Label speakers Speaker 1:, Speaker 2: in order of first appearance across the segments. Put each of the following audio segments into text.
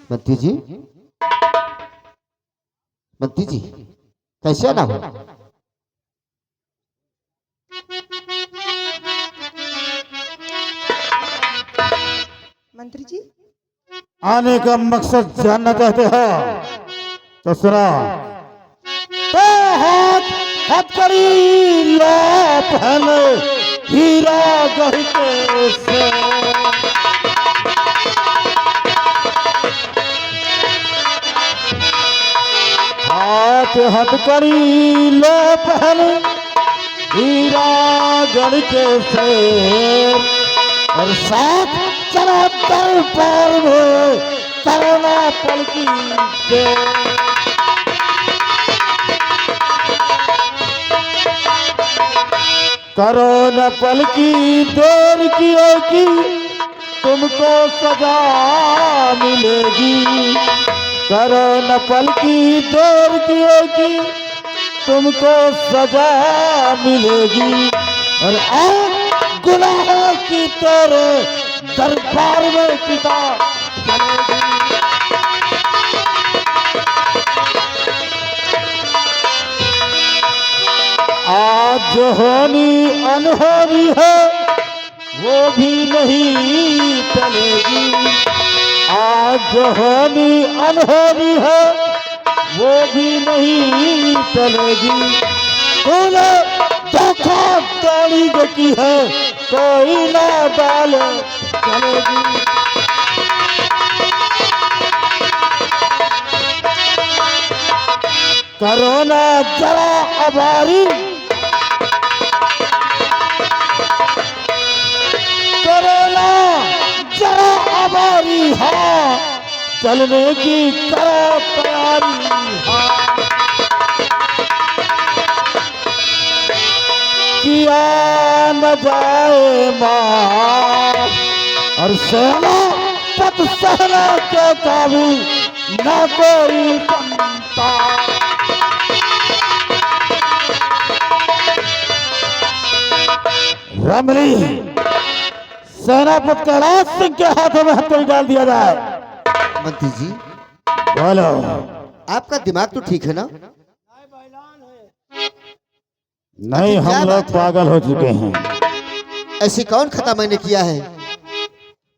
Speaker 1: मंत्री जी, मंत्री जी, कैसे ना हो?
Speaker 2: मंत्री जी।
Speaker 3: आने का मकसद जानना चाहते हो तो सुना। तो हाथ हथकड़ी लो पहले हीरा गढ़ते से। हाथ हथकड़ी लो पहले हीरा गढ़ते से और साथ चला दरबार में करना पलकी दे। करो न पलकी देर की तुमको सजा मिलेगी। करो न पलकी देर की तुमको सजा मिलेगी। और गुनाहों की तरह दरबार में पिता चलेगी। आज जो होनी अनहोनी है वो भी नहीं चलेगी। आज जो होनी अनहोनी है वो भी नहीं चलेगी। तूने धोखाधड़ी जो की है कोई ना डाल चलेगी। करो ना जरा अबारी, करो ना जरा अबारी। हाँ चलने की करो तैयारी। हाँ किया न जाए माँ और सेना पत सहना के काबू न कोई बनता। रमली सेनापति कैलाश सिंह के हाथों में हथकड़ी डाल दिया जाए।
Speaker 1: मंत्री जी,
Speaker 3: बोलो।
Speaker 1: आपका दिमाग तो ठीक है ना?
Speaker 3: नहीं,
Speaker 1: क्या
Speaker 3: हम
Speaker 1: बात
Speaker 3: लोग
Speaker 1: है?
Speaker 3: पागल हो चुके हैं।
Speaker 1: ऐसी कौन खता मैंने किया है?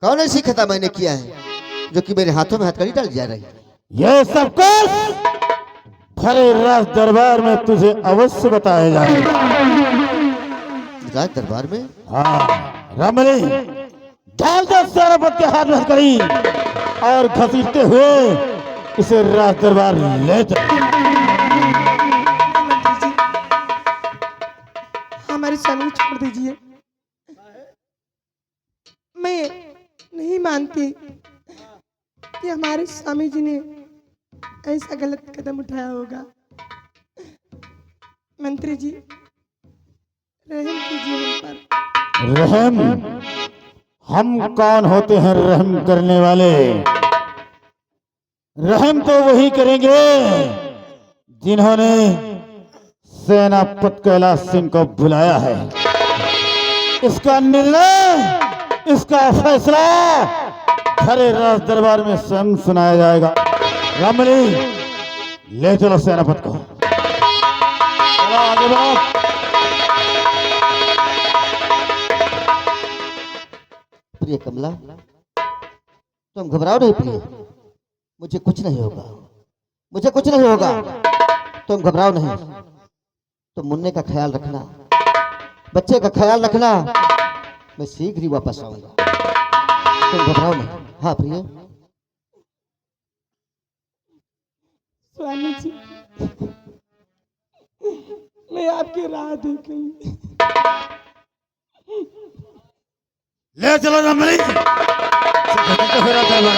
Speaker 1: कौन ऐसी खता मैंने किया है जो कि मेरे हाथों में हथकड़ी डाल जा रही है?
Speaker 3: ये सब कुछ भरे राज दरबार में तुझे अवश्य बताया जाएगा।
Speaker 1: राज दरबार में?
Speaker 3: हाँ रमली डाल दो सेनापति के हाथ में हथकड़ी और घसीटते हुए इसे राज दरबार ले जाओ।
Speaker 2: मंत्री जी, हमारी स्वामी छोड़ दीजिए। मैं नहीं मानती कि हमारे स्वामी जी ने ऐसा गलत कदम उठाया होगा। मंत्री जी, रहम कीजिए हम पर।
Speaker 3: रहम? हम कौन होते हैं रहम करने वाले? रहम तो वही करेंगे जिन्होंने सेनापति कैलाश सिंह को बुलाया है। इसका निर्णय, इसका फैसला भरे राज दरबार में स्वयं सुनाया जाएगा। रमली ले चलो सेनापति को। चलो आगे बढ़ो।
Speaker 1: प्रिय कमला, तुम घबराओ नहीं प्रिय, मुझे कुछ नहीं होगा, मुझे कुछ नहीं होगा। तुम घबराओ नहीं। तुम मुन्ने का ख्याल रखना, बच्चे का ख्याल रखना। मैं शीघ्र ही वापस आऊंगा। तुम घबराओ नहीं। हाँ प्रिय।
Speaker 2: स्वामी जी, मैं आपकी राह देख रही हूँ।
Speaker 3: ले चलो रमली। घसीटते हुए राज दरबार।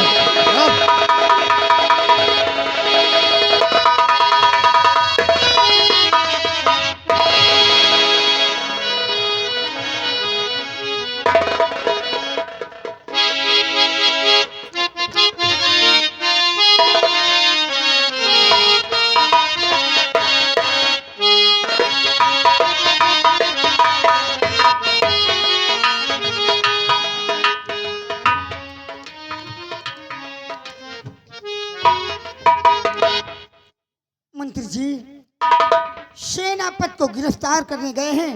Speaker 4: तो गिरफ्तार करने गए हैं,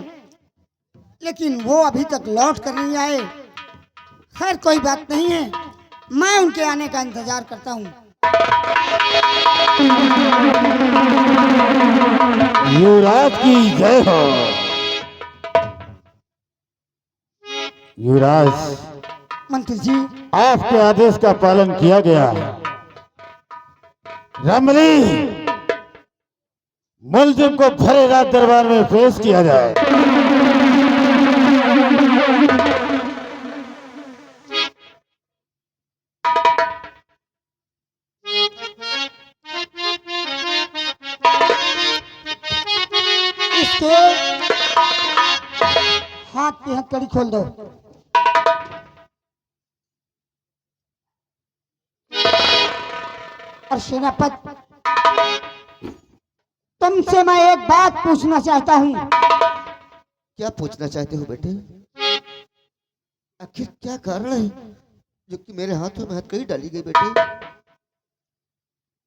Speaker 4: लेकिन वो अभी तक लौट कर नहीं आए। खैर कोई बात नहीं है, मैं उनके आने का इंतजार करता हूँ।
Speaker 3: युवराज की जय हो। युवराज,
Speaker 4: मंत्री जी,
Speaker 3: आपके आदेश का पालन किया गया है। रमली, मुलजिम को भरे रात दरबार में पेश किया जाए।
Speaker 4: इसके हाथ की हथकड़ी खोल दो। और सेनापति, तुमसे मैं एक बात पूछना चाहता हूँ।
Speaker 1: क्या पूछना चाहते हो बेटे? आखिर क्या कारण है जो कि मेरे हाथों में हथकड़ी डाली गई बेटे?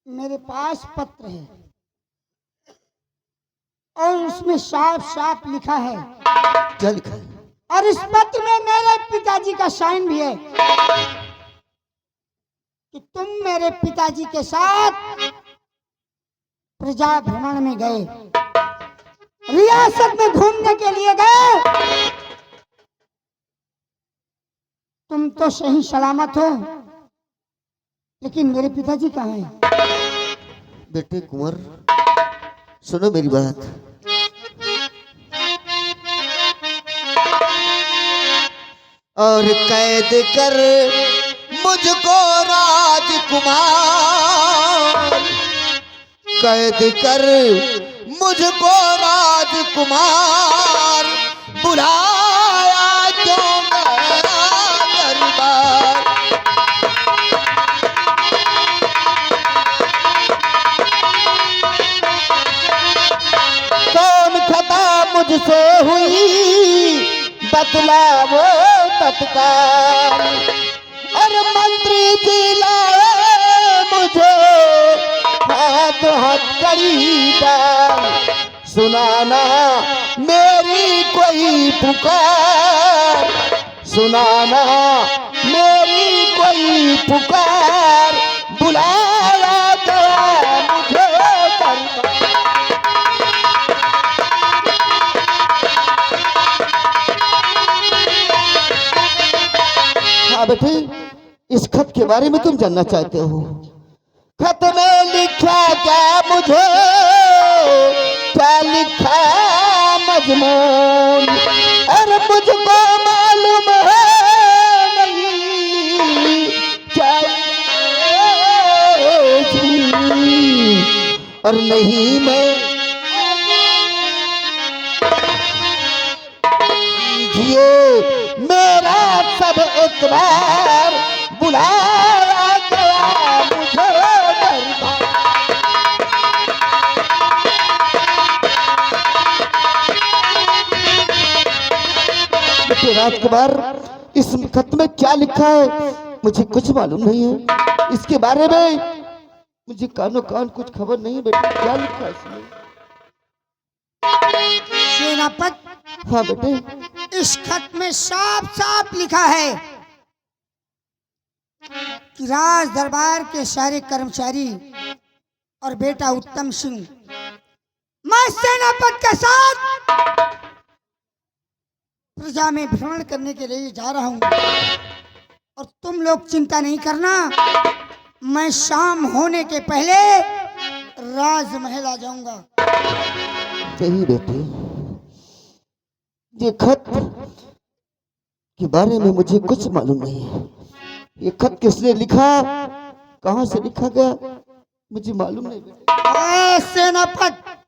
Speaker 4: मेरे पास पत्र है और उसमें साफ साफ लिखा है,
Speaker 1: क्या लिखा है?
Speaker 4: और इस पत्र में मेरे पिताजी का साइन भी है कि तुम मेरे पिताजी के साथ प्रजा भ्रमण में गए, रियासत में घूमने के लिए गए। तुम तो सही सलामत हो, लेकिन मेरे पिताजी कहाँ हैं?
Speaker 1: बेटे कुंवर, सुनो मेरी बात। और कैद कर मुझको राजकुमार, कैद कर मुझको राजकुमार, बुलाया जो मेरा दरबार। कौन खता मुझसे हुई बतलाओ तत्काल, और मंत्री जी लाए मुझे हाथ हथकड़ी डाल। सुनाना मेरी कोई पुकार, सुनाना मेरी कोई पुकार, बुलाया गया मुझे दरबार। हाँ बेटे, इस खत के बारे में तुम जानना चाहते हो। खत में लिखा क्या मुझे, क्या लिखा मजमून, और मुझको मालूम है नहीं क्या और नहीं मैं मेरा सब इतबार, बुलाया गया मुझे दरबार। बेटे राजकुमार, इस खत में क्या लिखा है मुझे कुछ मालूम नहीं है। इसके बारे में मुझे कानो कान कुछ खबर नहीं। बेटे क्या लिखा है इसमें?
Speaker 4: सेनापति,
Speaker 1: हाँ बेटे,
Speaker 4: इस खत में साफ साफ लिखा है कि राज दरबार के सारे कर्मचारी और बेटा उत्तम सिंह, मैं सेनापति के साथ प्रजा में भ्रमण करने के लिए जा रहा हूं, और तुम लोग चिंता नहीं करना, मैं शाम होने के पहले राजमहल आ जाऊंगा।
Speaker 1: सही बेटे, ये खत के बारे में मुझे कुछ मालूम नहीं है। ये खत किसने लिखा, कहां से लिखा गया, मुझे मालूम नहीं बेटे।
Speaker 4: सेनापति,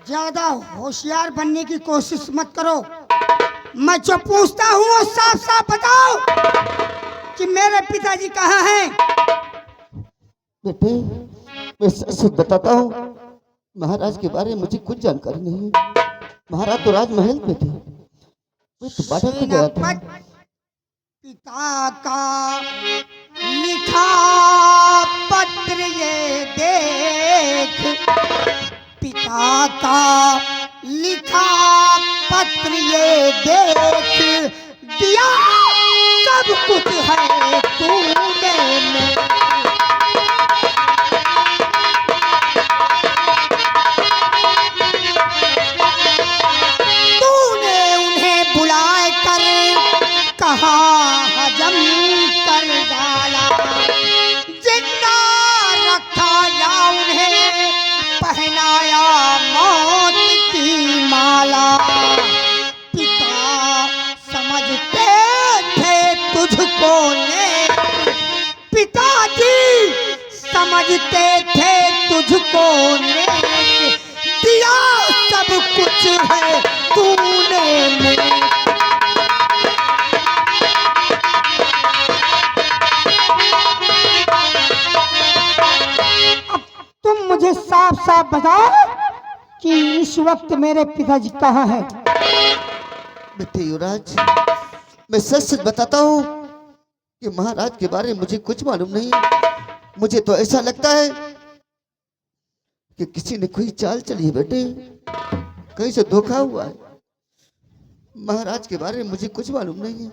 Speaker 4: ज्यादा होशियार बनने की कोशिश मत करो। मैं जो पूछता हूँ वो साफ साफ बताओ कि मेरे पिताजी कहाँ हैं।
Speaker 1: बेटे मैं सच बताता हूँ, महाराज के बारे में मुझे कुछ जानकारी नहीं है। महाराज तो राजमहल पे थे, मैं तो बाटा पे गया था।
Speaker 4: पिता का लिखा पत्र ये देख, पिता का लिखा पत्र ये देख, दिया सब कुछ है तूने मेरे। तूने उन्हें बुलाए कर कहा हजम कर डाला, जिंदा रखा या उन्हें पहनाया मौत की माला। पिता समझते थे तुझको नेक, पिताजी समझते थे तुझको नेक, दिया सब कुछ है तूने मेरे। अब तुम मुझे साफ साफ बताओ कि इस वक्त मेरे पिताजी कहाँ हैं?
Speaker 1: बेटे युवराज, मैं सच सच बताता हूँ कि महाराज के बारे में मुझे कुछ मालूम नहीं। मुझे तो ऐसा लगता है कि किसी ने कोई चाल चली है बेटे, कहीं से धोखा हुआ है। महाराज के बारे में मुझे कुछ मालूम नहीं है।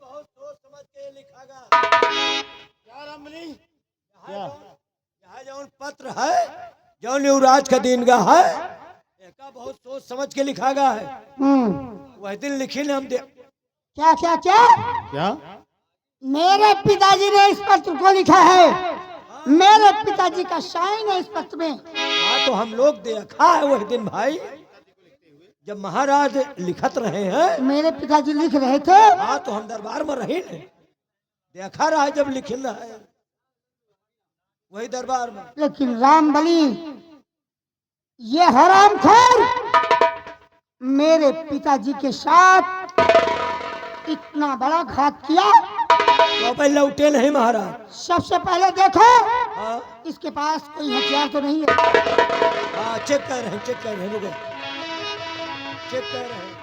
Speaker 3: बहुत सोच समझ के लिखागा क्या रामली? यहाँ जौन पत्र है, जौन युवराज का दिन का है, एका बहुत सोच समझ के लिखागा है। वह दिन लिखी ने हम दे।
Speaker 4: क्या क्या क्या?
Speaker 3: क्या?
Speaker 4: मेरे पिताजी ने इस पत्र को लिखा है, मेरे पिताजी का साइन है इस पत्र में।
Speaker 3: हाँ तो हम लोग देखा है वह दिन भाई, जब महाराज लिखत रहे हैं।
Speaker 4: मेरे पिताजी लिख रहे थे।
Speaker 3: हाँ तो हम दरबार में रहे ने, देखा रहा है जब लिखल रहा है वही दरबार में।
Speaker 4: लेकिन रामबली, ये हरामखोर मेरे पिताजी के साथ इतना बड़ा घात किया।
Speaker 3: तो पहले उठे नहीं महाराज।
Speaker 4: सबसे पहले देखो
Speaker 3: हाँ
Speaker 4: इसके पास कोई हथियार तो नहीं है।
Speaker 3: हाँ चेक कर रहे हैं, चेक कर रहे हैं, रुको चेक कर रहे हैं।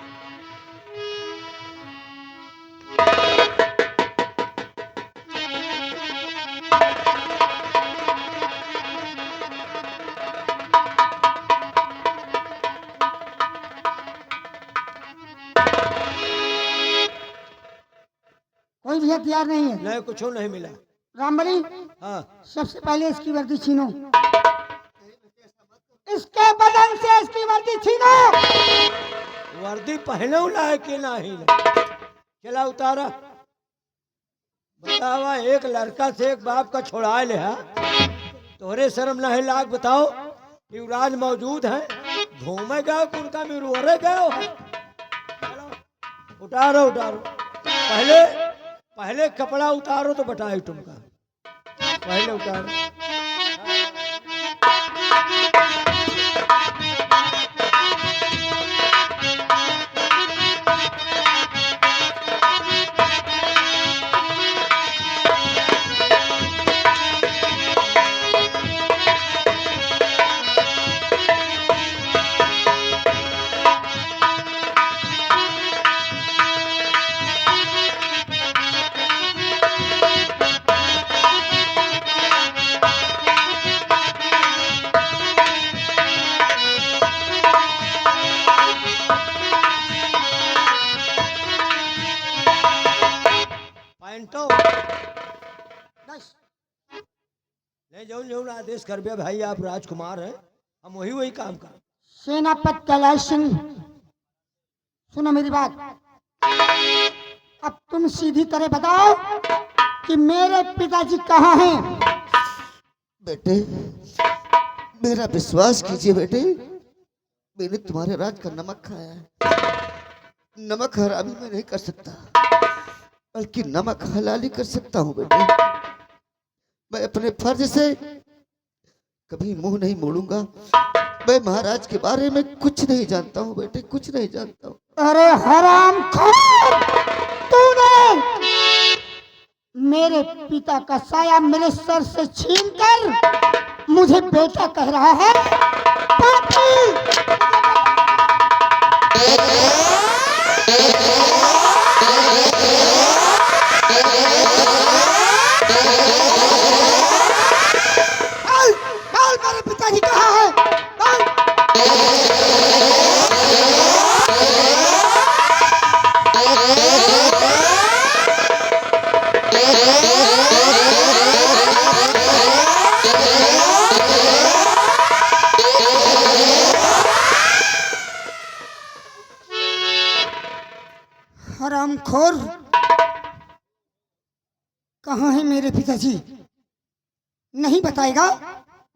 Speaker 4: कोई भी हथियार नहीं है।
Speaker 3: नहीं कुछ नहीं मिला।
Speaker 4: रामबली,
Speaker 3: हाँ
Speaker 4: सबसे पहले इसकी वर्दी छीनो, इसके बदन से इसकी वर्दी छीनो।
Speaker 3: वर्दी पहने लाए कि नहीं? चला उतारा। बतावा, एक लड़का से एक बाप का छोड़ा ले है, तोरे शर्म नहीं लाग? बताओ युवराज मौजूद है, घूमे गए उनका मिरुअरे गए। उतारो उतारो, पहले कपड़ा उतारो तो बताए तुमका। पहले उतारो। नहीं जो आदेश कर भाई, आप राजकुमार हैं, हम वही काम कर।
Speaker 4: सेनापति कैलाश सिंह, सुनो मेरी बात। अब तुम सीधी तरह बताओ कि मेरे पिताजी कहाँ हैं?
Speaker 1: बेटे मेरा विश्वास कीजिए बेटे, मैंने तुम्हारे राज का नमक खाया है। नमक हरामी मैं नहीं कर सकता, बल्कि नमक हलाली कर सकता हूँ बेटे। मैं अपने फर्ज से कभी मुंह नहीं मोड़ूंगा। मैं महाराज के बारे में कुछ नहीं जानता हूँ बेटे, कुछ नहीं जानता हूँ।
Speaker 4: अरे हरामखोर, तूने मेरे पिता का साया मेरे सर से छीनकर मुझे बेटा कह रहा है? पापी! हरामखोर, कहाँ है मेरे पिताजी? नहीं बताएगा?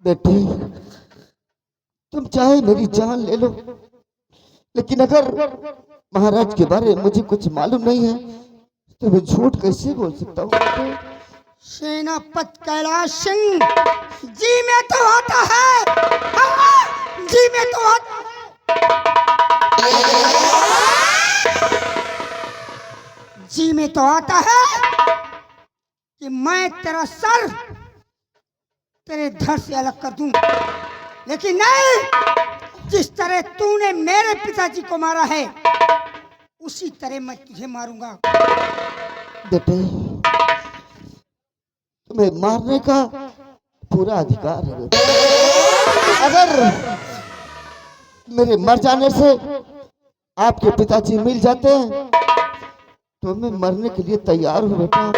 Speaker 1: बेटे, तुम चाहे मेरी जान ले लो, लेकिन अगर महाराज के बारे में मुझे कुछ मालूम नहीं है तो मैं झूठ कैसे बोल सकता हूँ बेटे?
Speaker 4: सेनापति कैलाश सिंह जी में तो आता है, हाँ, जी में तो आता जी में तो आता है कि मैं तेरा सर तेरे धड़ से अलग कर दूं, लेकिन नहीं, जिस तरह तूने मेरे पिताजी को मारा है उसी तरह मैं तुझे मारूंगा।
Speaker 1: बेटे, तुम्हें मारने का पूरा अधिकार है बेटे। अगर मेरे मर जाने से आपके पिताजी मिल जाते हैं तो मैं मरने के लिए तैयार हूँ बेटा,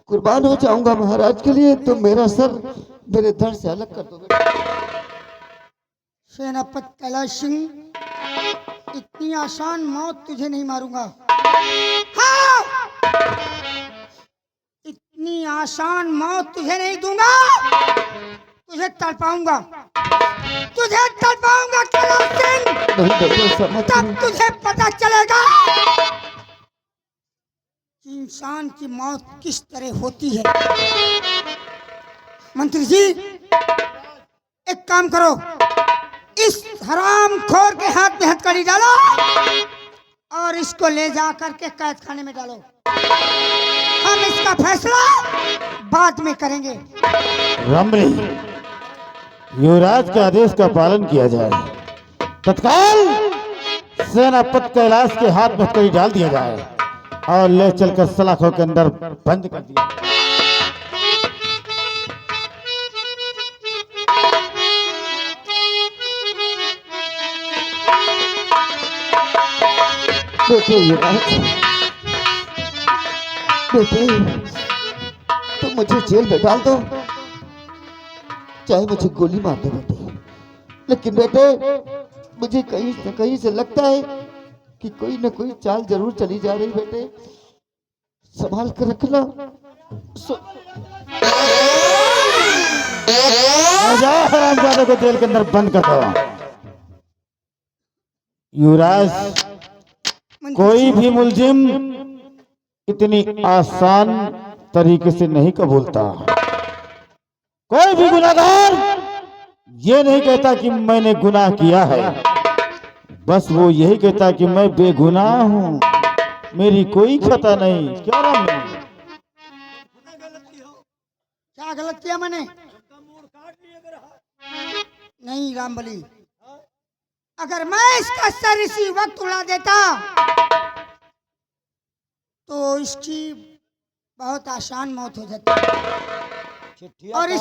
Speaker 1: कुर्बान हो जाऊंगा महाराज के लिए। तो मेरा सर मेरे धड़ से अलग कर दो बेटा।
Speaker 4: सेनापति कैलाश सिंह, इतनी आसान मौत तुझे नहीं मारूंगा। हाँ, इतनी आसान मौत तुझे नहीं दूंगा, तुझे तड़पाऊंगा, तुझे तड़पाऊंगा कैलाश सिंह।
Speaker 1: नहीं बेटे, समझ
Speaker 4: तब तुझे पता चलेगा कि इंसान की मौत किस तरह होती है। मंत्री जी, एक काम करो, इस हरामखोर के हाथ में हथकड़ी डालो और इसको ले जा करके कैद खाने में डालो। हम इसका फैसला बाद में करेंगे।
Speaker 3: रमली, युवराज के आदेश का पालन किया जाए। तत्काल सेनापति कैलाश के हाथ में हथकड़ी डाल दिया जाए और ले चलकर सलाखों के अंदर बंद कर दिया।
Speaker 1: बेटे, युवराज, बेटे, तुम मुझे जेल में डाल दो, चाहे मुझे गोली मार दो बेटे, लेकिन बेटे मुझे कहीं न कहीं से लगता है कि कोई न कोई चाल जरूर चली जा रही। बेटे, संभाल कर रखना।
Speaker 3: जाओ, हरामजादे को जेल के अंदर बंद कर दो। युवराज, कोई भी मुलजिम इतनी आसान तरीके से नहीं कबूलता। कोई भी गुनाहगार ये नहीं कहता कि मैंने गुनाह किया है, बस वो यही कहता कि मैं बेगुनाह हूँ, मेरी कोई खता नहीं। क्या राम?
Speaker 4: क्या गलत किया मैंने? नहीं रामबली, अगर मैं इसका सर इसी वक्त उड़ा देता तो इसकी बहुत आसान मौत हो जाती, और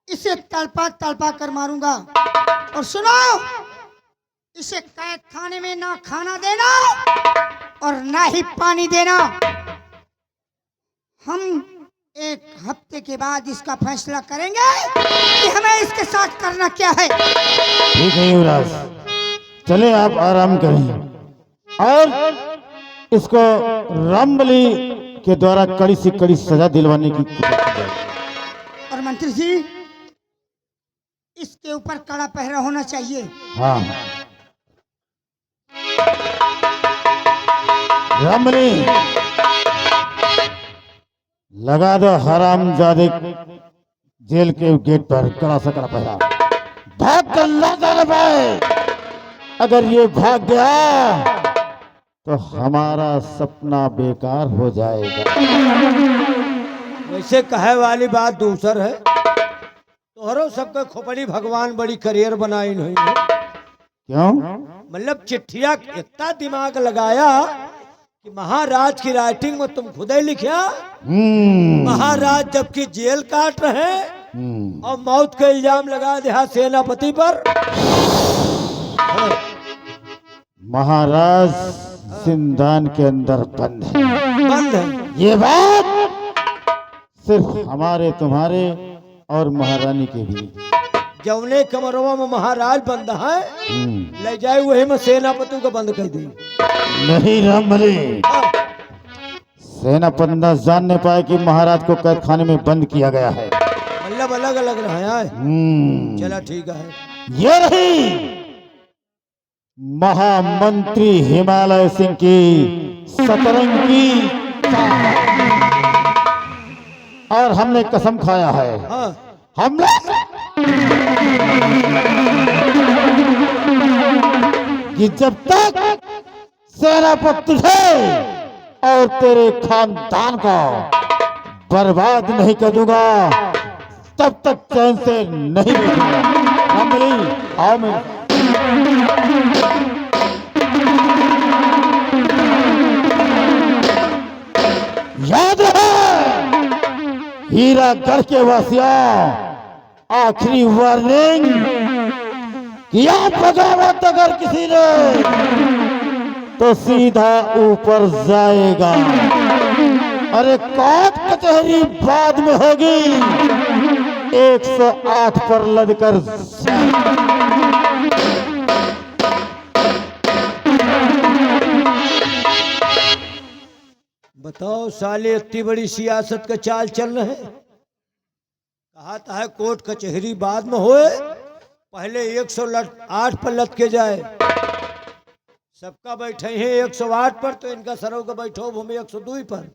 Speaker 4: इसे तड़पा तड़पा कर मारूंगा। और सुनो, इसे कैद खाने में ना खाना देना और ना ही पानी देना। हम एक हफ्ते के बाद इसका फैसला करेंगे कि हमें इसके साथ करना क्या है।
Speaker 3: ठीक है युवराज, चले आप आराम करें और इसको रामबली के द्वारा कड़ी से कड़ी सजा दिलवाने की
Speaker 4: और मंत्री जी, इसके ऊपर कड़ा पहरा होना चाहिए।
Speaker 3: हाँ, रामबली लगा दो हरामजादे जेल के गेट पर कड़ा सा कड़ा पहरा। भाग कर ना जाने पाए, अगर ये भाग गया तो हमारा सपना बेकार हो जाएगा।
Speaker 5: वैसे कहे वाली बात दूसर है, तोहरो सबके खोपड़ी भगवान बड़ी करियर बनाई नहीं है।
Speaker 3: क्यों?
Speaker 5: मतलब चिट्ठिया इतना दिमाग लगाया कि महाराज की राइटिंग में तुम खुद ही लिखा। महाराज जबकि जेल काट रहे और मौत का इल्जाम लगा दिया सेनापति पर।
Speaker 3: महाराज जिंदान के अंदर बंद है।
Speaker 5: बंद है।
Speaker 3: ये बात सिर्फ हमारे, तुम्हारे और महारानी के भी।
Speaker 5: जौने कमरवा में महाराज बंद है, ले जाए वही में सेनापति को बंद कर दी।
Speaker 3: नहीं रामबली, सेनापति न जानने पाए कि महाराज को कैद खाने में बंद किया गया है।
Speaker 5: मतलब अलग अलग रहा है। चला ठीक है।
Speaker 3: ये रही महामंत्री हिमालय सिंह की सतरंगी और हमने कसम खाया है।
Speaker 5: हाँ
Speaker 3: हमने कि जब तक सेनापति तुझे और तेरे खानदान को बर्बाद नहीं कर दूंगा तब तक चैन से नहीं बैठूंगा। रामबली, आओ मेरे याद है हीरागढ़ के वासियों, आखिरी वार्निंग कि यहाँ बगावत अगर किसी ने तो सीधा ऊपर जाएगा। अरे कोर्ट कचहरी बाद में होगी, 108 पर लदकर
Speaker 5: बताओ साले, इतनी बड़ी सियासत का चाल चल रहे हैं। कहा था है कोर्ट कचहरी बाद में होए, पहले 108 पर लद के जाए। सबका बैठे हैं 108 पर, तो इनका सरों का बैठो भूमि 102 पर।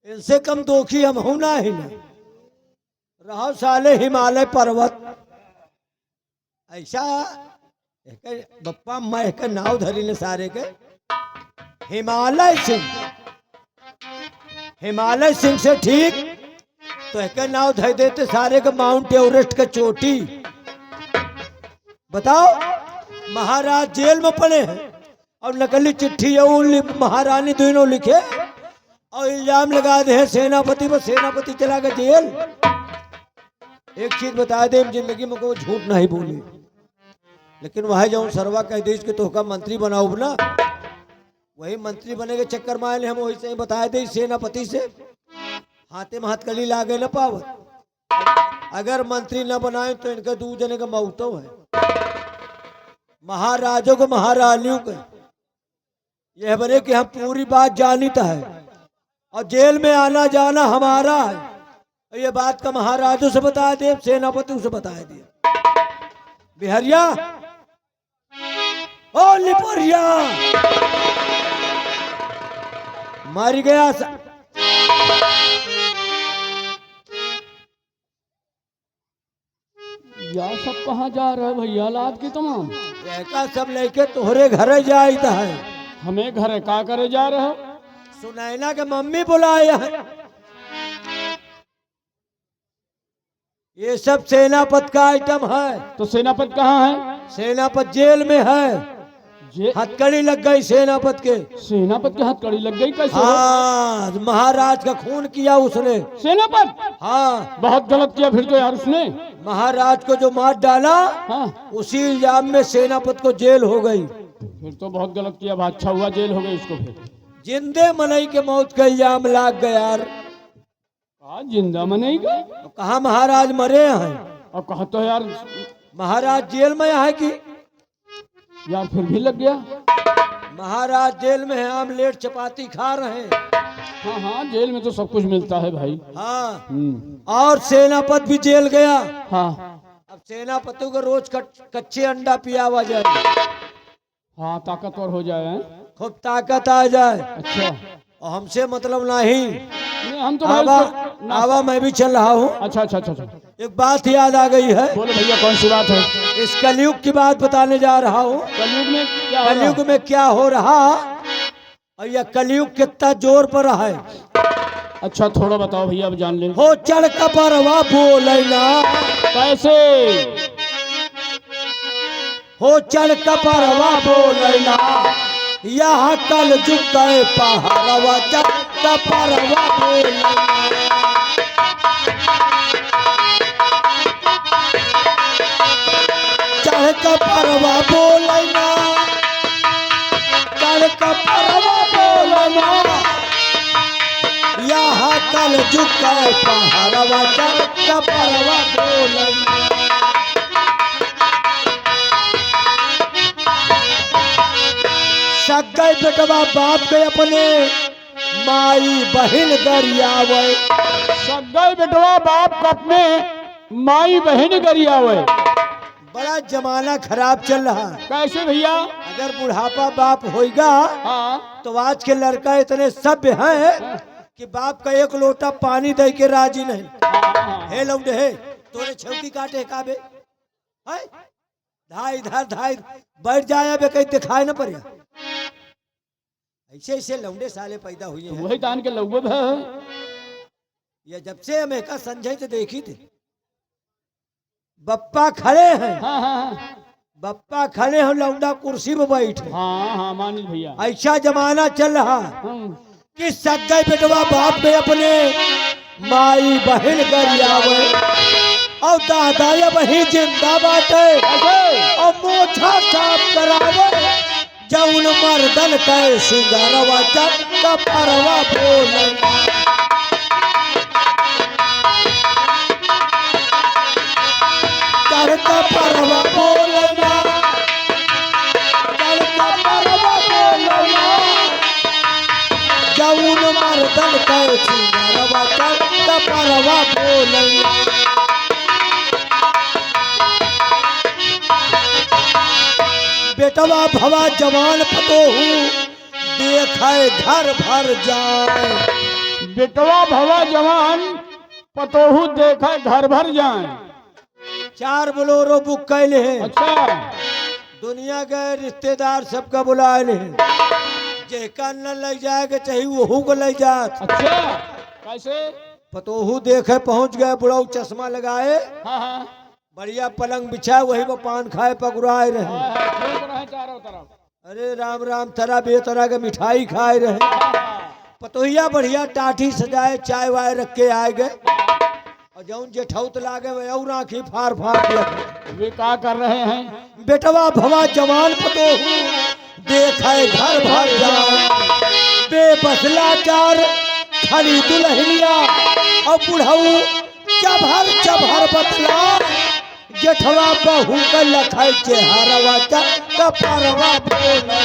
Speaker 5: इनसे कम दोखी हम होना ही नहीं रहो साले। हिमालय पर्वत ऐसा बप्पा मैं के नाव धरी ने सारे के हिमालय सिंह। हिमालय सिंह से ठीक तो एक नाव धर देते सारे के माउंट एवरेस्ट का चोटी। बताओ, महाराज जेल में पड़े हैं और नकली चिट्ठी महारानी दोनों लिखे और इल्जाम लगा दे सेनापति पर। सेनापति चला गया जेल। एक चीज बता दे, जिंदगी में कोई झूठ नहीं बोली, लेकिन वह जाऊं सरवा कह देश के तोहका मंत्री बनाओ ना, वही मंत्री बने के चक्कर में आए हम वही से बता दे सेनापति से हाथे में हथकड़ी लागे न पावत। अगर मंत्री न बनाए तो इनका 2 जने का मौतो है। महाराजों को महारानियों को यह बने कि हम पूरी बात जानता है और जेल में आना जाना हमारा है। ये बात का महाराजों से बता दे, सेनापति से बता दे। बिहारिया ओ लिपोरिया मार गया।
Speaker 6: यार सब कहाँ जा रहे भैया लाद की तमाम?
Speaker 5: का सब लेके तोहरे घरे जाता है।
Speaker 6: हमें घरे का करे जा रहे हो?
Speaker 5: सुनैना के मम्मी बुलाया है। ये सब सेनापति का आइटम है।
Speaker 6: तो सेनापति कहाँ है?
Speaker 5: सेनापति जेल में है। हथकड़ी लग गई सेनापति के।
Speaker 6: सेनापति के हथकड़ी लग गई कैसे?
Speaker 5: हाँ, महाराज का खून किया उसने।
Speaker 6: सेनापति?
Speaker 5: हाँ,
Speaker 6: बहुत गलत किया फिर तो यार उसने।
Speaker 5: महाराज को जो मार डाला,
Speaker 6: हाँ,
Speaker 5: उसी इल्जाम में सेनापति को जेल हो गई।
Speaker 6: फिर तो बहुत गलत किया। अच्छा हुआ जेल हो गई उसको। फिर
Speaker 5: जिंदे मनई के मौत का इल्जाम लाग गया यार।
Speaker 6: जिंदा मनेगी?
Speaker 5: कहा महाराज मरे हैं
Speaker 6: और कहा तो यार
Speaker 5: महाराज जेल में है कि
Speaker 6: यार फिर भी लग गया।
Speaker 5: महाराज जेल में है, आमलेट चपाती खा रहे हैं।
Speaker 6: हाँ हाँ, जेल में तो सब कुछ मिलता है भाई।
Speaker 5: हाँ, और सेनापति भी जेल गया।
Speaker 6: हाँ,
Speaker 5: अब सेनापति को रोज कच्चे अंडा पियावा जाए।
Speaker 6: हाँ, ताकतवर हो जाए,
Speaker 5: खूब ताकत आ जाए।
Speaker 6: अच्छा,
Speaker 5: और हमसे मतलब नहीं,
Speaker 6: हम तो
Speaker 5: आवा मैं भी चल रहा हूँ।
Speaker 6: अच्छा अच्छा अच्छा।
Speaker 5: एक बात याद आ गई है।
Speaker 6: बोलो भैया, कौन सी बात है?
Speaker 5: इस कलयुग की बात बताने जा रहा हूँ।
Speaker 6: कलयुग में क्या?
Speaker 5: कलयुग में क्या हो रहा और यह कलयुग कितना जोर पर है।
Speaker 6: अच्छा, थोड़ा बताओ भैया, अब जान ले।
Speaker 5: हो चढ़ का परवा बोलना
Speaker 6: कैसे?
Speaker 5: हो चढ़ का परवा बोलना, यहाँ कल झुकाए पहाड़वा चढ़ का परवा बोलना। चढ़ का परवा बोलना, चढ़ का परवा बोलना, यहाँ कल झुकाए पहाड़वा चढ़ का परवा बोलना। सगई बेटवा बाप के अपने माई बहन गरियावे।
Speaker 6: सगाई बेटवा बाप का अपने माई बहन गरियावे।
Speaker 5: बड़ा जमाना खराब चल रहा।
Speaker 6: कैसे भैया?
Speaker 5: अगर बुढ़ापा बाप होएगा
Speaker 6: हाँ
Speaker 5: तो आज के लड़का इतने सभ्य हैं कि बाप का एक लोटा पानी दे के राजी नहीं। हे लौंडे हे, तोरे छौकी काटे काबे है धाई इधर धाई बैठ जाए बे, कहीं दिखाई न पड़े। ऐसे ऐसे लौंडे साले पैदा हुए हैं।
Speaker 6: वही दान के लौगब है।
Speaker 5: ये जब से हम एक संजय से देखी थी, बप्पा खड़े हैं,
Speaker 6: हाँ
Speaker 5: बप्पा खड़े हैं, लौंडा कुर्सी में बैठे।
Speaker 6: हाँ मानिल भैया।
Speaker 5: ऐसा जमाना चल रहा कि सगाई बेटवा बाप में अपने माई बहन गरियावे और दादा बही जिंदा बाटे और मोछा साफ करावे। जौन मर्दन के सिंगारवा चक्का परवा बोले। करका परवा बोलना, करका परवा बोलना। जौन मर्दन के सिंगारवा चक्का परवा बोलना। बेटवा भवा जवान पतोहू देखे घर भर जाए।
Speaker 6: बेटवा भवा जवान पतोहू देखे घर भर जाए।
Speaker 5: 4 बोलोरो बुक कैले हैं।
Speaker 6: अच्छा
Speaker 5: दुनिया के रिश्तेदार सबका बुलाए हैं। जेका न लग जाएगा चाहिए वहू को लग जात।
Speaker 6: अच्छा कैसे?
Speaker 5: पतोहू देखे पहुंच गए, बुढ़ाऊ चश्मा लगाए,
Speaker 6: हाँ
Speaker 5: बढ़िया पलंग बिछाए, वही में पान खाए पकड़ाए रहे।
Speaker 6: ठोक रहे चारों तरफ।
Speaker 5: अरे राम राम, तरह बेतरह के मिठाई खाए रहे। पतोहिया बढ़िया टाठी सजाए, चाय वाय रख के आए गए और जौन जेठौत लागे वे और आँखी फाड़ फाड़ के।
Speaker 6: वे क्या कर रहे हैं?
Speaker 5: बेटवा भवा जवान पतोहू देखे घर भर जाए। बेबसला चार खड़ी दुल्हनिया और बुढ़ऊ चभर चभर बतला। जेठवा बहू का लखाई चेहरवा का परवा बोले।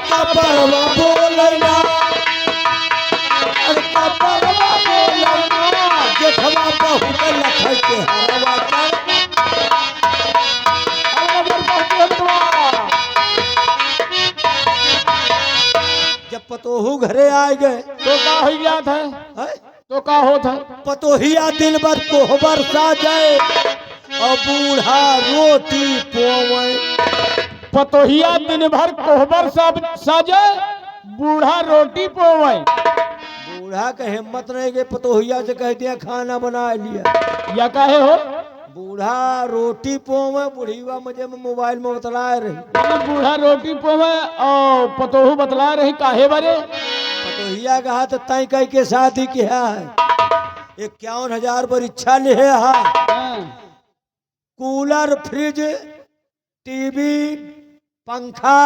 Speaker 5: का परवा बोलना, का परवा बोलना। जेठवा बहू का लखाई चेहरवा का। जब पतोहू घरे आए गए
Speaker 6: तो का हो गया था?
Speaker 5: है?
Speaker 6: तो का हो था?
Speaker 5: पतोहिया दिन भर कोहबर साजे और बूढ़ा रोटी पोवे।
Speaker 6: पतोहिया दिन भर कोहबर सब साजे, बूढ़ा रोटी पोवे।
Speaker 5: बूढ़ा का हिम्मत नहीं के पतोहिया से कह दिया खाना बना लिया।
Speaker 6: या काहे हो?
Speaker 5: बूढ़ा रोटी पोवे, बुढ़ीवा मुझे में मोबाइल में बतलाए रही।
Speaker 6: बूढ़ा रोटी पोवे और पतोहू बतला रही काहे बारे?
Speaker 5: पतोहिया कहा तो तय कह के शादी किया है। 51,000 पर इच्छा ले है। कूलर, फ्रिज, टीवी, पंखा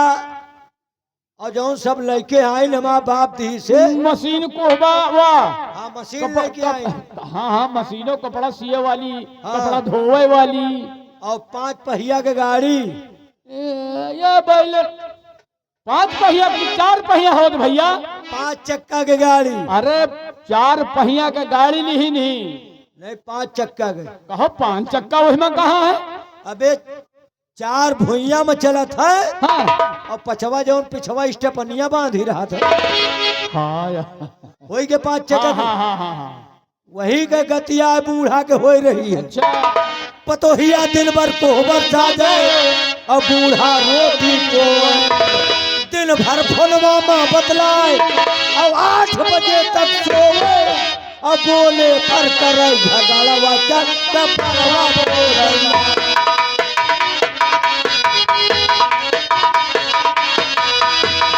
Speaker 5: और जो सब लेके आए माँ बाप दी से।
Speaker 6: मशीन कोहबा वाह।
Speaker 5: हाँ मशीन लेके आए।
Speaker 6: हाँ मशीनों, कपड़ा सिए वाली, कपड़ा धोवे वाली
Speaker 5: और 5 पहिया के गाड़ी।
Speaker 6: ये बैल 5 पहिया की 4 पहिया हो भैया?
Speaker 5: 5 चक्का के गाड़ी।
Speaker 6: अरे 4 पहिया के गाड़ी ली नहीं
Speaker 5: 5 चक्का के।
Speaker 6: कहो 5 चक्का उसमें कहाँ है?
Speaker 5: अबे 4 भुइया में चला था।
Speaker 6: हाँ
Speaker 5: और पछवा जो पिछवा स्टेपनिया बांध ही रहा था।
Speaker 6: हाँ
Speaker 5: वही के 5 चक्का के।
Speaker 6: हाँ
Speaker 5: वही के गतिया बूढ़ा के हो रही है।
Speaker 6: अच्छा
Speaker 5: पतोहिया दिन भर कोहबर साजे और बूढ़ा रोटी को। दिन भर फोनवा में बतलाए और 8 बजे तक सोवे और बोले पर करे झगड़वा चक्का परवा बोले।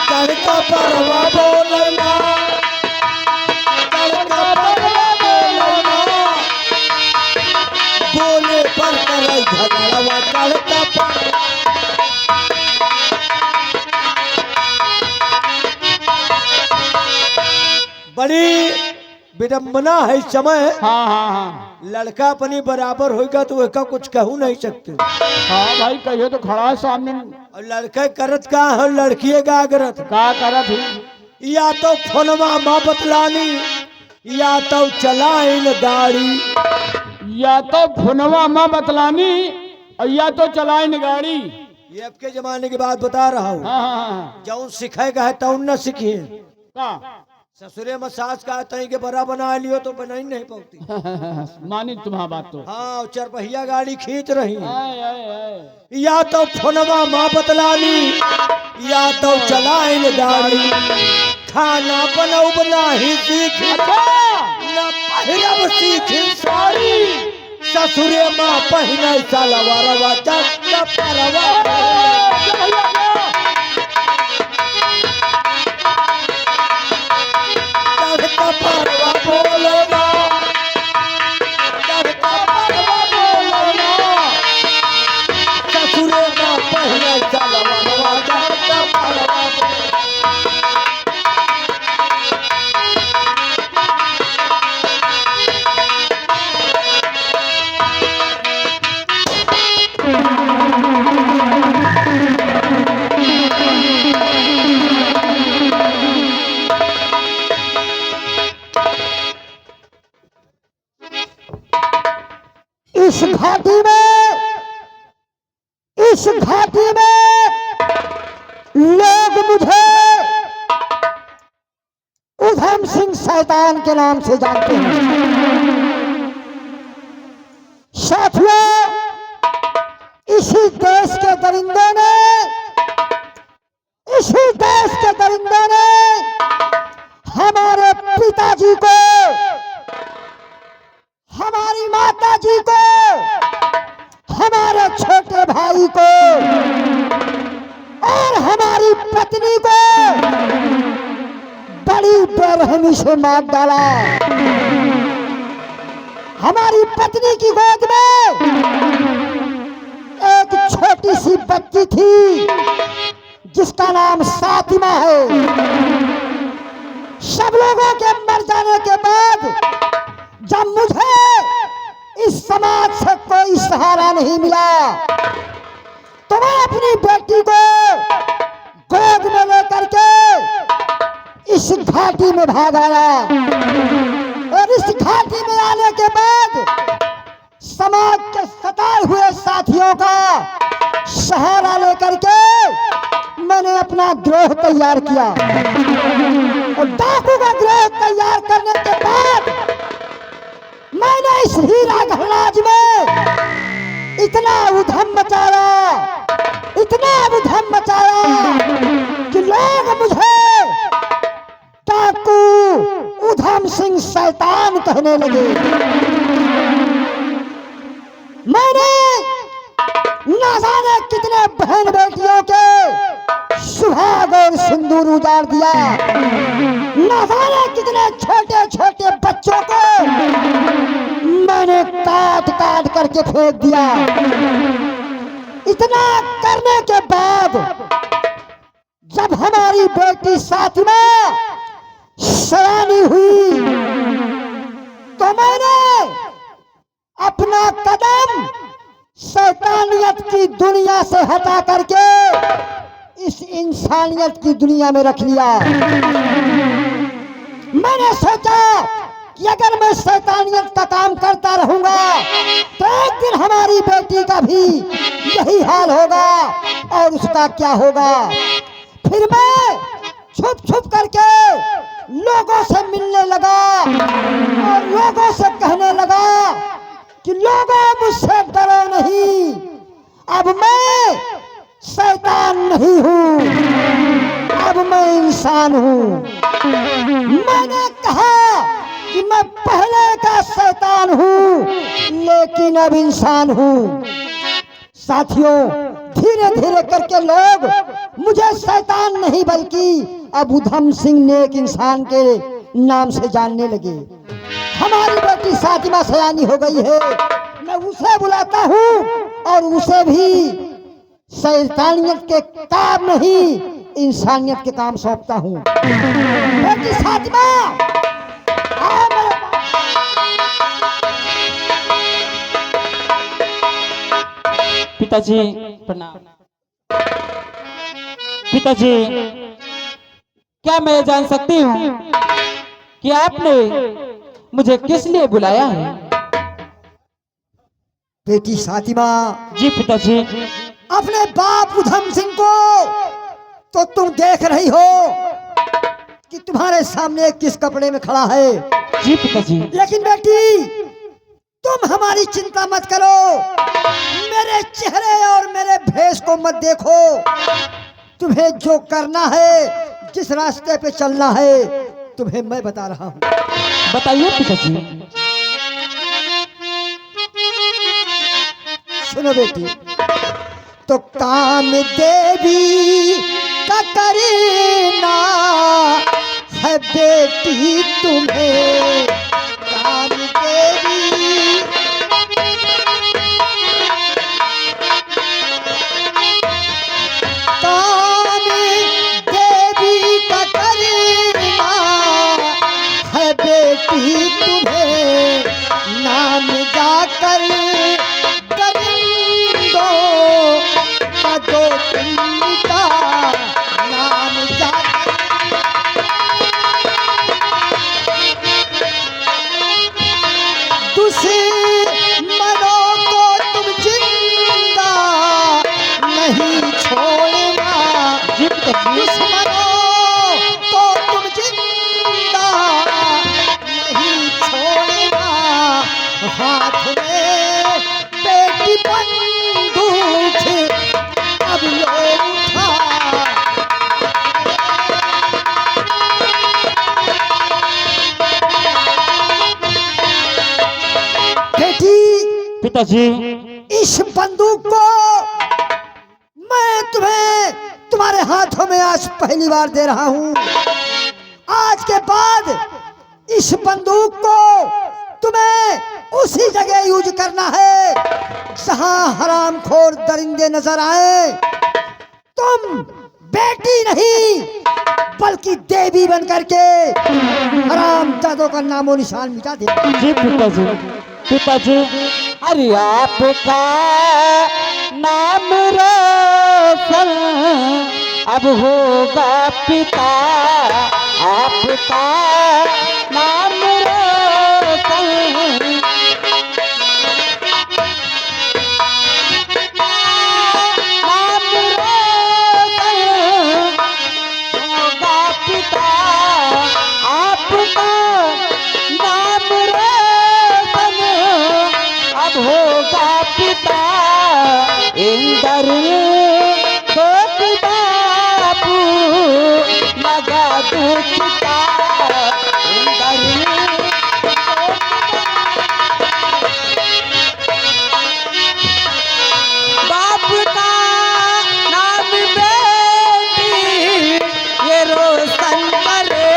Speaker 5: करका परवा बोलना, करका परवा बोलना। बोले पर करे झगड़वा करका पर। बड़ी विडम्बना है इस समय।
Speaker 6: हाँ हाँ हाँ
Speaker 5: लड़का अपनी बराबर होगा तो वह का कुछ कहू नहीं सकते।
Speaker 6: हाँ भाई कहिए तो खड़ा है सामने।
Speaker 5: और लड़का करत का है, लड़की का करत
Speaker 6: का करत हूँ?
Speaker 5: या तो फोनमा माँ बतलानी या तो चलाइन गाड़ी।
Speaker 6: या तो फोनवा माँ बतलानी और या तो चलाइन गाड़ी।
Speaker 5: ये अब के जमाने की बात बता रहा हूँ।
Speaker 6: हाँ हाँ हाँ
Speaker 5: जौन सिखेगा है तौन न सीखिए।
Speaker 6: का
Speaker 5: ससुरे मसाज का तई के बड़ा बना लियो तो बना ही नहीं पाती।
Speaker 6: मानी तुम्हारा बात तो।
Speaker 5: हाँ और चरपहिया गाड़ी खींच रही।
Speaker 6: आए, आए, आए।
Speaker 5: या तो फोनवा माँ बतलानी या तो चलाइन गाड़ी। खाना बनौबना ही सीख न पहिरब सीख साड़ी। ससुरे माँ पहिने सलवारवा चक्का परवा। चक्का परवा बोलना चक्का परवा बोलना। ससुरे माँ पहिने सलवारवा चक्का परवा बोलना।
Speaker 1: इस घाटी में लोग मुझे उधम सिंह शैतान के नाम से जानते हैं। साथियों, इसी देश के दरिंदों ने हमारे पिताजी को, हमारी माता जी को, हमारे छोटे भाई को और हमारी पत्नी को बड़ी बेरहमी से मार डाला। हमारी पत्नी की गोद में एक छोटी सी बच्ची थी जिसका नाम सातिमा है। सब लोगों के मर जाने के बाद जब मुझे इस समाज से कोई सहारा नहीं मिला तो मैं अपनी बेटी को गोद में लेकर के इस घाटी में भाग आया। और इस घाटी में आने के बाद समाज के सताए हुए साथियों का सहारा लेकर के मैंने अपना गिरोह तैयार किया। और डाकू का गिरोह तैयार करने के बाद मैंने इस हीरा घराज में इतना उधम मचाया कि लोग मुझे डाकू उधम सिंह शैतान कहने लगे। मैंने न जाने कितने बहन बेटियों के सुहाग और सिंदूर उजाड़ दिया। न जाने कितने छोटे छोटे बच्चों को मैंने काट काट करके फेंक दिया। इतना करने के बाद जब हमारी बेटी सातिमा सयानी हुई तो मैंने अपना कदम शैतानियत की दुनिया से हटा करके इस इंसानियत की दुनिया में रख लिया। मैंने सोचा कि अगर मैं शैतानियत का काम करता रहूंगा तो एक दिन हमारी बेटी का भी यही हाल होगा और उसका क्या होगा। फिर मैं छुप छुप करके लोगों से मिलने लगा और लोगों से कहने लगा कि लोगों मुझसे डरो नहीं, अब मैं शैतान नहीं हूँ, अब मैं इंसान हूँ। मैंने कहा कि मैं पहले का शैतान हूँ लेकिन अब इंसान हूँ। साथियों, धीरे धीरे करके लोग मुझे शैतान नहीं बल्कि अब उधम सिंह नेक इंसान के नाम से जानने लगे। हमारी बेटी सातिमा सयानी हो गई है, मैं उसे बुलाता हूँ और उसे भी शैतानियत के काम नहीं इंसानियत के काम सौंपता हूँ। बेटी सातिमा, आओ मेरे
Speaker 6: पिताजी प्रणाम। पिताजी, क्या मैं जान सकती हूँ कि आपने मुझे किस लिए बुलाया है?
Speaker 4: बेटी सातिमा,
Speaker 6: जी पिताजी।
Speaker 4: अपने बाप उधम सिंह को तो तुम देख रही हो कि तुम्हारे सामने किस कपड़े में खड़ा है,
Speaker 6: जी पिताजी।
Speaker 4: लेकिन बेटी तुम हमारी चिंता मत करो, मेरे चेहरे और मेरे भेष को मत देखो। तुम्हें जो करना है, जिस रास्ते पे चलना है, तुम्हें मैं बता रहा हूँ।
Speaker 6: बताइए पिताजी।
Speaker 4: सुनो बेटी, तो काम देवी का करना है बेटी तुम्हें, काम देवी काम देवी का करना है बेटी तुम्हें, नाम जाकर करिंदो का जो तुमका नाम जाकर दुश्मनों को तुम जिंदा नहीं छोड़ना, दुश्मनों को तुम जिंदा नहीं छोड़ना, हाथ में बेटी बंदूक अब लो उठा। बेटी
Speaker 6: पिताजी,
Speaker 4: इस बंदूक को मैं तुम्हें तुम्हारे हाथों में आज पहली बार दे रहा हूं। आज के बाद इस बंदूक को तुम्हें उसी जगह यूज करना है जहां हरामखोर दरिंदे नजर आए। तुम बेटी नहीं बल्कि देवी बन करके हराम जादों का नामो निशान मिटा दे।
Speaker 6: जी पिताजी। पिताजी, अरे आपका नाम रोशन अब होगा पिता, आपका नाम रोशन नाम रोशन होगा पिता, आपका नाम रोशन अब होगा पिता, इंदर छोटी बापू लगा दो चिता, इंदर बाप का नाम बेटी ये रोशन करे,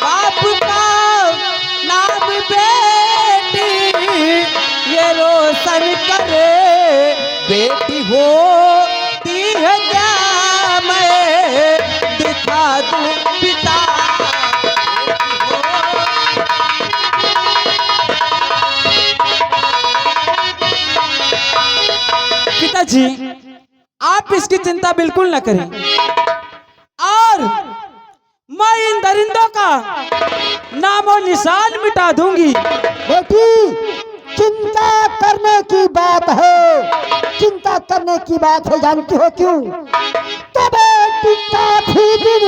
Speaker 6: बाप का नाम बेटी ये रोशन करे, बेटी होती है क्या मैं दिखा दूं पिता, पिताजी आप इसकी चिंता बिल्कुल न करें और मैं इन दरिंदों का नामो निशान मिटा दूंगी।
Speaker 4: बेटी चिंता करने की बात है, चिंता करने की बात है, जानती हो क्यों? तो बेटी काफी दिन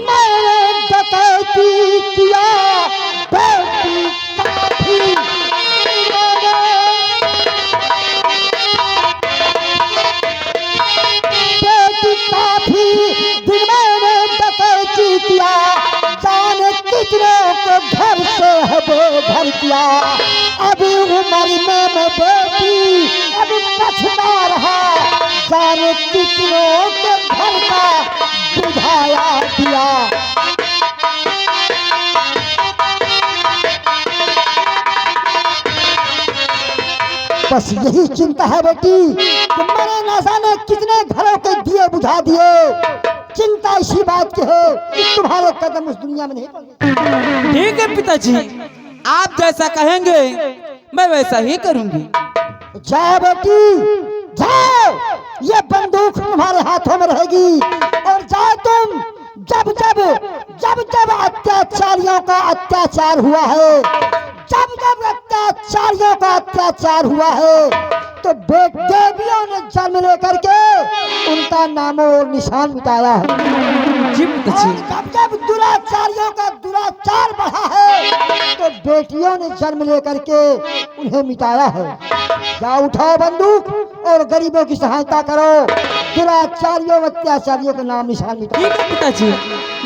Speaker 4: मैंने डकैती किया, बेटी काफी बेटी काफी दिन मैंने डकैती किया, जाने कितनों को घर से है बेघर किया, अभी उम्र में मैं बेटी अभी पछता रहा, जाने कितनों के घर का बुझाया दिया। बस यही चिंता है बेटी कि मैंने न जाने कितने घरों के दिए बुझा दिए। चिंता इसी बात की है कि तुम्हारे कदम उस दुनिया में नहीं पड़ेंगे।
Speaker 6: ठीक है पिताजी, आप जैसा कहेंगे मैं वैसा ही करूंगी।
Speaker 4: जा बेटी जा।
Speaker 1: रहेगी। और जाओ तुम, जब जब जब जब अत्याचारियों का अत्याचार हुआ है, जब जब अत्याचारियों का अत्याचार हुआ है, तो देवियों ने जन्म लेकर के उनका नामो और निशान मिटाया है। और जब जब दुराचारियों का दुराचार बढ़ा है, तो बेटियों ने जन्म लेकर के उन्हें मिटाया है। जाओ उठाओ बंदूक और गरीबों की सहायता करो, दुराचारियों अत्याचारियों का नाम निशान मिटाओ।
Speaker 6: ठीक है पिताजी,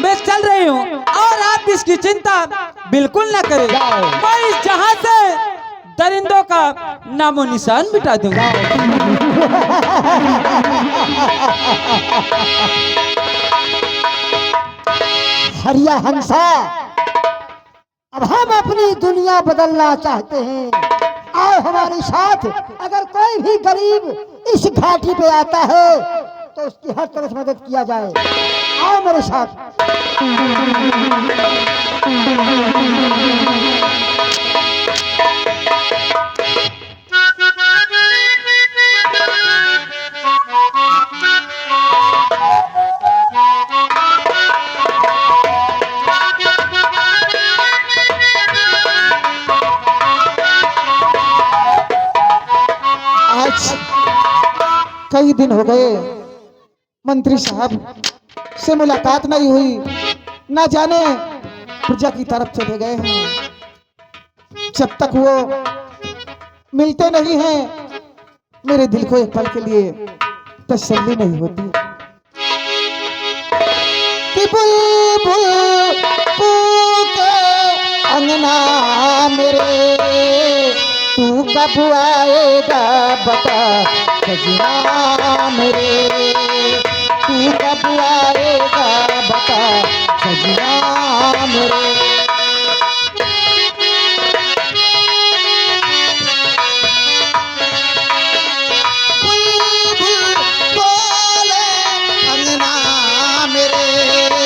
Speaker 6: मैं चल रही हूँ और आप इसकी चिंता बिल्कुल न करें। मैं इस जहां से दरिंदों का नामो निशान मिटा दूंगा।
Speaker 1: हरिया हंसा, अब हम अपनी दुनिया बदलना चाहते हैं। आओ हमारे साथ। अगर कोई भी गरीब इस घाटी पे आता है तो उसकी हर तरह से मदद किया जाए। आओ मेरे साथ।
Speaker 7: कई दिन हो गए मंत्री साहब से मुलाकात नहीं हुई, ना जाने प्रजा की तरफ चले गए हैं। जब तक वो मिलते नहीं हैं, मेरे दिल को एक पल के लिए तसल्ली नहीं होती। कि बुलबुल कूके अंगना मेरे, तू कब आएगा बता सजना मेरे, तू कब आएगा बता सजना मेरे।